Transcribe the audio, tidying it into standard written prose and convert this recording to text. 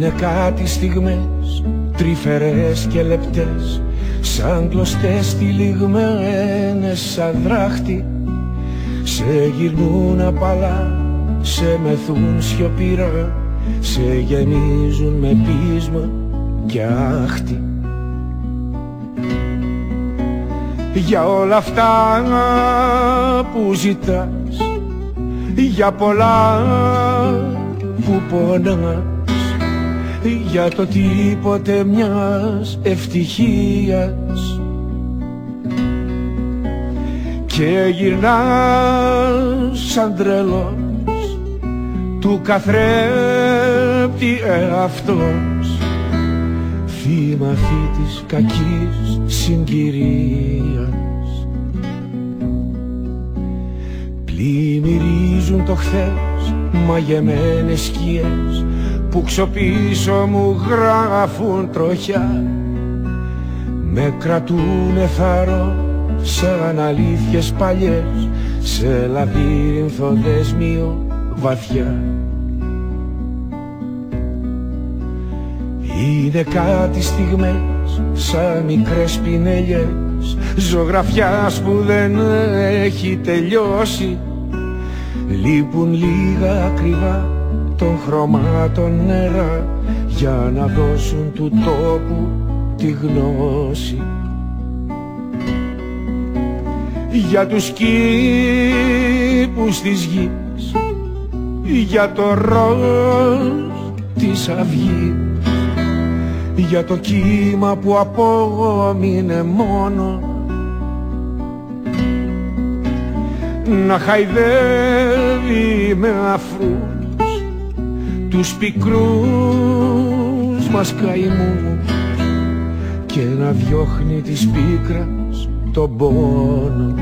Είναι κάτι στιγμές τρυφερές και λεπτές, σαν κλωστές τυλιγμένες σαν δράχτη. Σε γυρνούν απαλά, σε μεθούν σιωπηρά, σε γεμίζουν με πείσμα και άχτη. Για όλα αυτά που ζητάς, για πολλά που πονάς, για το τίποτε μιας ευτυχίας, και γυρνάς σαν τρελός του καθρέπτη εαυτός, θύμα αυτή της κακής συγκυρίας. Πλημμυρίζουν το χθες μαγεμένες σκιές που ξοπίσω μου γράφουν τροχιά, με κρατούνε θαρώ σαν αλήθειες παλιές σε λαβύρινθο δεσμίο βαθιά. Είναι κάτι στιγμές σαν μικρές πινελιές ζωγραφιάς που δεν έχει τελειώσει. Λείπουν λίγα ακριβά των χρωμάτων νερά για να δώσουν του τόπου τη γνώση. Για τους κήπους της γης, για το ροζ της αυγής, για το κύμα που απόμεινε μόνο να χαϊδεύει με αφρούς τους πικρούς μας καημούς και να διώχνει της πίκρας τον πόνο.